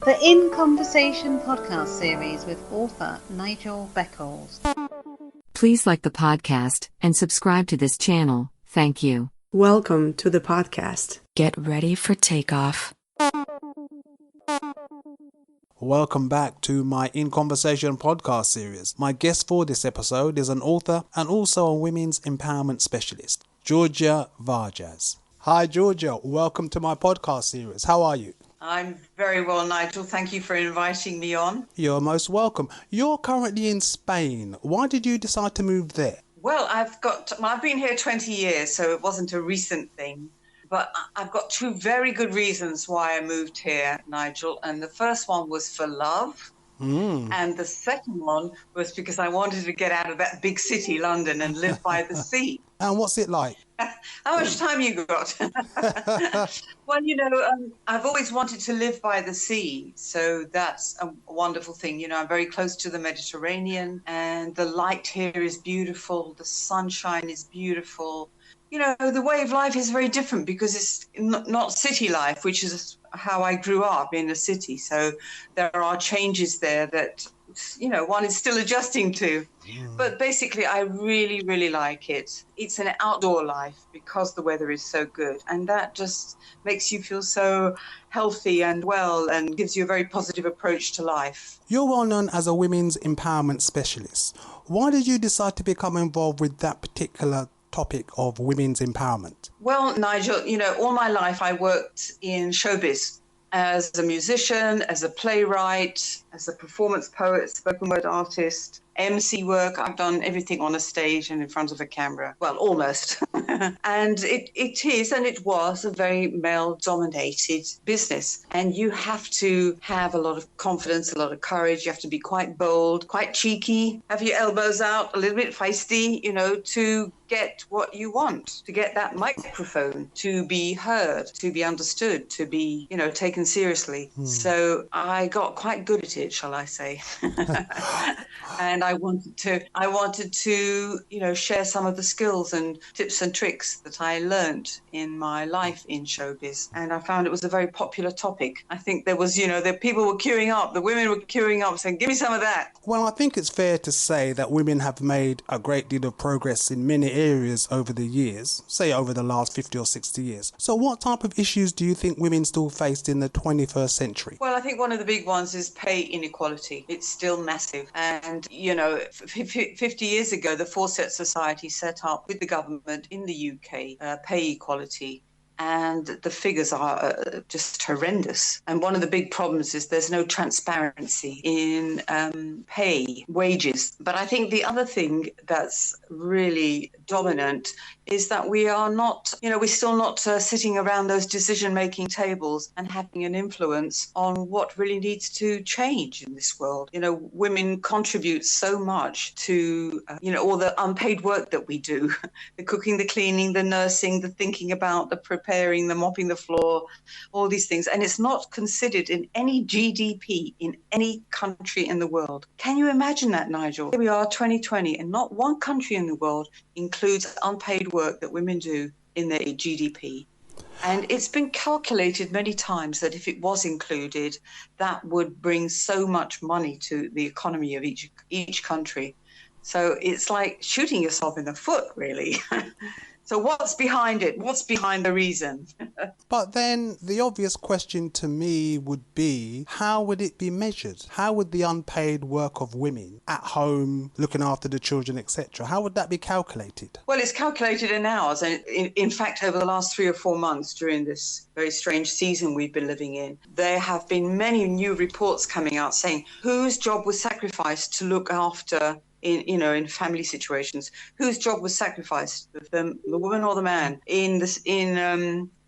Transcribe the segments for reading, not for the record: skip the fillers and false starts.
The In Conversation podcast series with author Nigel Beckles. Please like the podcast and subscribe to this channel. Thank you. Welcome to the podcast. Get ready for takeoff. Welcome back to my In Conversation podcast series. My guest for this episode is an author and also a women's empowerment specialist, Varjas. Hi Georgia, welcome to my podcast series. How are you? I'm very well, Nigel. Thank you for inviting me on. You're most welcome. You're currently in Spain. Why did you decide to move there? Well, I've been here 20 years, so it wasn't a recent thing. But I've got two very good reasons why I moved here, Nigel. And the first one was for love. And the second one was because I wanted to get out of that big city, London, and live by the sea. And what's it like? How much time you got? Well, I've always wanted to live by the sea. So that's a wonderful thing. I'm very close to the Mediterranean and the light here is beautiful. The sunshine is beautiful. The way of life is very different because it's not city life, which is how I grew up in a city. So there are changes there that, one is still adjusting to. But basically, I really, really like it. It's an outdoor life because the weather is so good. And that just makes you feel so healthy and well and gives you a very positive approach to life. You're well known as a women's empowerment specialist. Why did you decide to become involved with that particular topic of women's empowerment? Well, Nigel, all my life I worked in showbiz as a musician, as a playwright, as a performance poet, spoken word artist, MC work. I've done everything on a stage and in front of a camera. Well, almost. And it was a very male-dominated business. And you have to have a lot of confidence, a lot of courage. You have to be quite bold, quite cheeky, have your elbows out, a little bit feisty, to get what you want, to get that microphone, to be heard, to be understood, to be, taken seriously. So I got quite good at it, shall I say. And I wanted to, share some of the skills and tips and tricks that I learned in my life in showbiz. And I found it was a very popular topic. I think there was, the people were queuing up, the women were queuing up saying, give me some of that. Well, I think it's fair to say that women have made a great deal of progress in many areas over the years, say over the last 50 or 60 years. So what type of issues do you think women still faced in the 21st century? Well, I think one of the big ones is pay inequality. It's still massive. And, 50 years ago, the Fawcett Society set up with the government in the UK pay equality. And the figures are just horrendous. And one of the big problems is there's no transparency in pay, wages. But I think the other thing that's really dominant is that we are not, we're still not sitting around those decision-making tables and having an influence on what really needs to change in this world. Women contribute so much to, all the unpaid work that we do, the cooking, the cleaning, the nursing, the thinking about, the preparing, the mopping the floor, all these things. And it's not considered in any GDP in any country in the world. Can you imagine that, Nigel? Here we are, 2020, and not one country in the world includes unpaid work that women do in their GDP. And it's been calculated many times that if it was included, that would bring so much money to the economy of each country. So it's like shooting yourself in the foot, really. So what's behind it? What's behind the reason? But then the obvious question to me would be, how would it be measured? How would the unpaid work of women at home, looking after the children, etc., how would that be calculated? Well, it's calculated in hours. And in fact, over the last 3 or 4 months during this very strange season we've been living in, there have been many new reports coming out saying whose job was sacrificed to look after in family situations, whose job was sacrificed, the woman or the man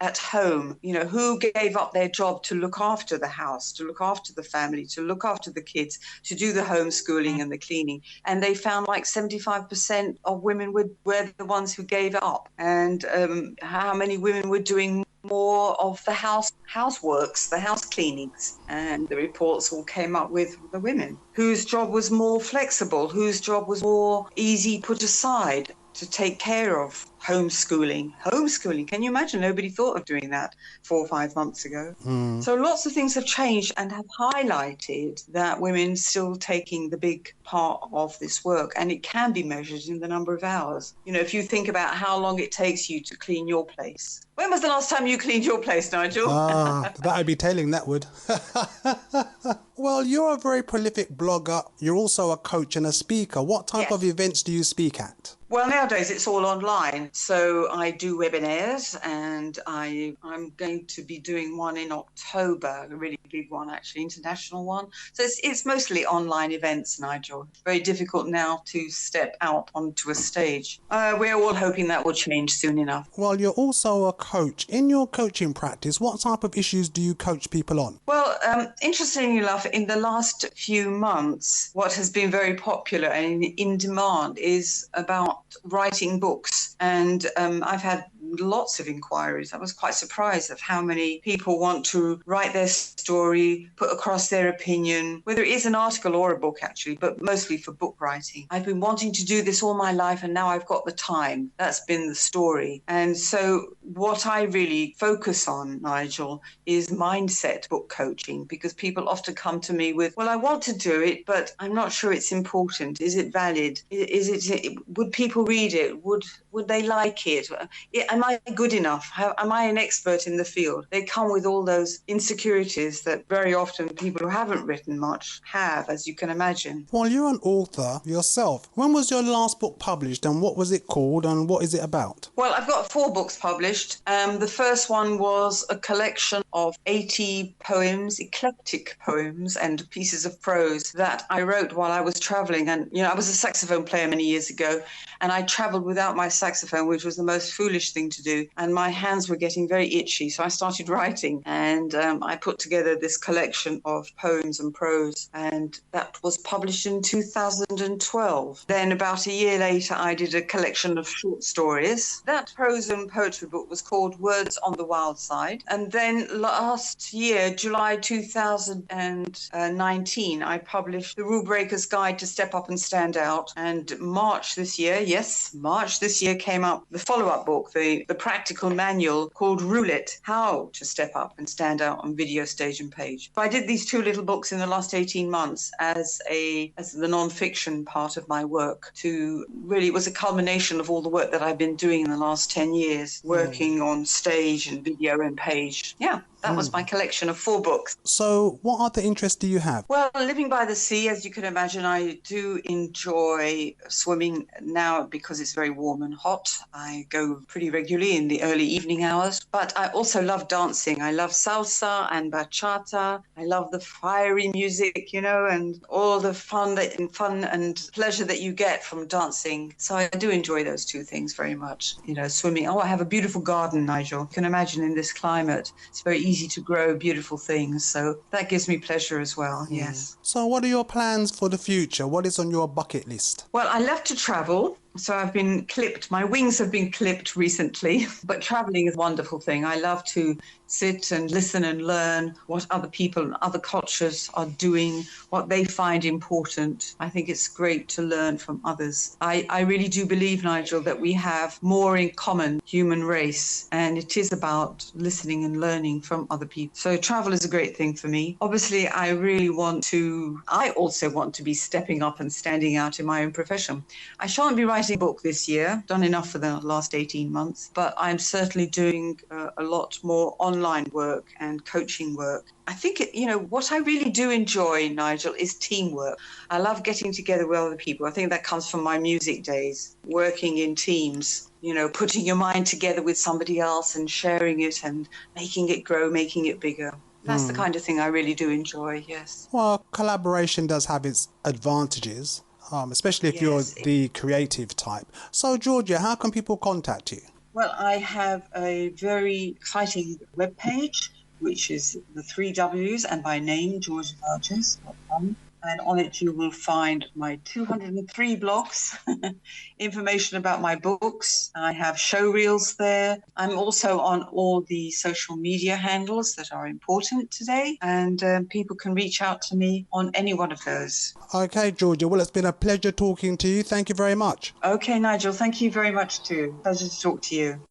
at home, who gave up their job to look after the house, to look after the family, to look after the kids, to do the homeschooling and the cleaning. And they found like 75% of women were the ones who gave it up. And how many women were doing more of the houseworks, the house cleanings. And the reports all came up with the women whose job was more flexible, whose job was more easy put aside. to take care of homeschooling. Homeschooling, can you imagine? Nobody thought of doing that 4 or 5 months ago. So lots of things have changed and have highlighted that women still taking the big part of this work, and it can be measured in the number of hours. You know, if you think about how long it takes you to clean your place. When was the last time you cleaned your place, Nigel? That'd be telling, that would. Well, you're a very prolific blogger. You're also a coach and a speaker. What type of events do you speak at? Well, nowadays it's all online. So I do webinars, and I'm going to be doing one in October, a really big one, actually, international one. So it's mostly online events, Nigel. Very difficult now to step out onto a stage. We're all hoping that will change soon enough. Well, you're also a coach. In your coaching practice, what type of issues do you coach people on? Well, interestingly enough, in the last few months, what has been very popular and in demand is about writing books. And I've had lots of inquiries. I was quite surprised at how many people want to write their story, put across their opinion, whether it is an article or a book, actually, but mostly for book writing. I've been wanting to do this all my life, and now I've got the time. That's been the story. And so what I really focus on, Nigel, is mindset book coaching, because people often come to me with, well, I want to do it, but I'm not sure it's important. Is it valid? Would people read it? Would they like it? Am I good enough? Am I an expert in the field? They come with all those insecurities that very often people who haven't written much have, as you can imagine. Well, you're an author yourself. When was your last book published, and what was it called, and what is it about? Well, I've got 4 books published. The first one was a collection of 80 poems, eclectic poems and pieces of prose that I wrote while I was traveling. And, you know, I was a saxophone player many years ago, and I traveled without my saxophone, which was the most foolish thing to do. And my hands were getting very itchy. So I started writing, and I put together this collection of poems and prose, and that was published in 2012. Then about a year later, I did a collection of short stories. That prose and poetry book was called Words on the Wild Side. And then last year, July 2019, I published The Rule Breaker's Guide to Step Up and Stand Out. And March this year came up the follow-up book, the practical manual called Rule It, How to Step Up and Stand Out on Video, Stage and Page. So I did these 2 little books in the last 18 months as the non-fiction part of my work. It was a culmination of all the work that I've been doing in the last 10 years, working on stage and video and page. Yeah. That was my collection of 4 books. So what other interests do you have? Well, living by the sea, as you can imagine, I do enjoy swimming now because it's very warm and hot. I go pretty regularly in the early evening hours. But I also love dancing. I love salsa and bachata. I love the fiery music, you know, and all the fun and pleasure that you get from dancing. So I do enjoy those 2 things very much. You know, swimming. Oh, I have a beautiful garden, Nigel. You can imagine in this climate, it's very easy to grow beautiful things, so that gives me pleasure as well. Yes. So what are your plans for the future? What is on your bucket list? Well, I love to travel. So I've been clipped. My wings have been clipped recently, but traveling is a wonderful thing. I love to sit and listen and learn what other people and other cultures are doing, what they find important. I think it's great to learn from others. I really do believe, Nigel, that we have more in common, human race, and it is about listening and learning from other people. So travel is a great thing for me. Obviously, I also want to be stepping up and standing out in my own profession. I shan't be writing a book this year, done enough for the last 18 months, but I'm certainly doing a lot more online work and coaching work. I think, what I really do enjoy, Nigel, is teamwork. I love getting together with other people. I think that comes from my music days, working in teams, putting your mind together with somebody else and sharing it and making it grow, making it bigger. That's the kind of thing I really do enjoy, yes. Well, collaboration does have its advantages. Especially if you're the creative type. So, Georgia, how can people contact you? Well, I have a very exciting webpage, which is the 3 W's and my name, georgiavarjas.com. and on it you will find my 203 blogs, information about my books. I have show reels there. I'm also on all the social media handles that are important today, and people can reach out to me on any one of those. Okay, Georgia. Well, it's been a pleasure talking to you. Thank you very much. Okay, Nigel. Thank you very much too. Pleasure to talk to you.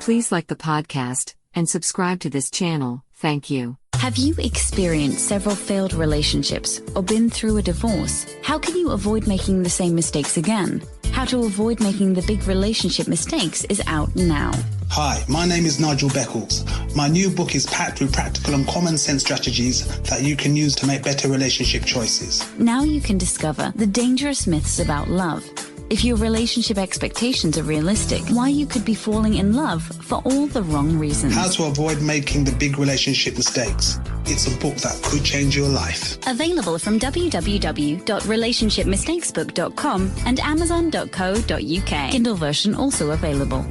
Please like the podcast and subscribe to this channel. Thank you. Have you experienced several failed relationships or been through a divorce? How can you avoid making the same mistakes again? How to avoid making the big relationship mistakes is out now. Hi, my name is Nigel Beckles. My new book is packed with practical and common sense strategies that you can use to make better relationship choices. Now you can discover the dangerous myths about love. If your relationship expectations are realistic, why you could be falling in love for all the wrong reasons. How to avoid making the big relationship mistakes. It's a book that could change your life. Available from www.relationshipmistakesbook.com and amazon.co.uk. Kindle version also available.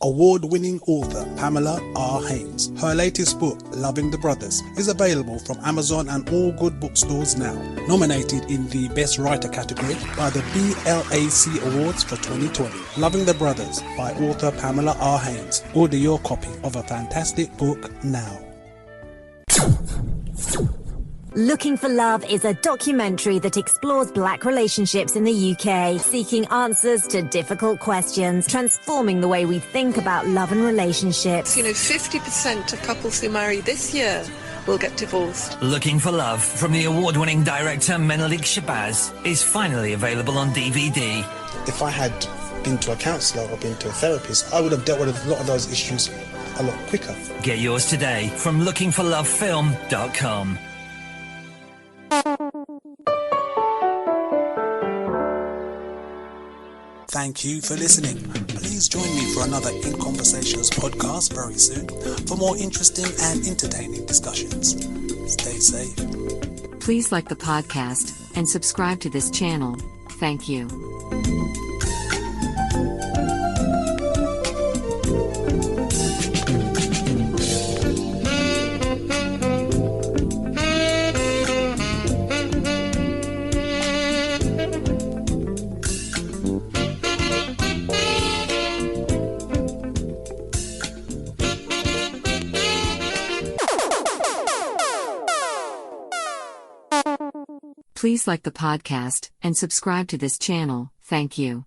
Award-winning author Pamela R. Haynes. Her latest book, Loving the Brothers, is available from Amazon and all good bookstores now. Nominated in the Best Writer category by the BLAC Awards for 2020. Loving the Brothers by author Pamela R. Haynes. Order your copy of a fantastic book now. Looking for Love is a documentary that explores black relationships in the UK, seeking answers to difficult questions, transforming the way we think about love and relationships. 50% of couples who marry this year will get divorced. Looking for Love from the award-winning director Menelik Shabazz is finally available on DVD. If I had been to a counsellor or been to a therapist, I would have dealt with a lot of those issues a lot quicker. Get yours today from lookingforlovefilm.com. Thank you for listening. Please join me for another In Conversations podcast very soon for more interesting and entertaining discussions. Stay safe. Please like the podcast and subscribe to this channel. Thank you. Please like the podcast and subscribe to this channel. Thank you.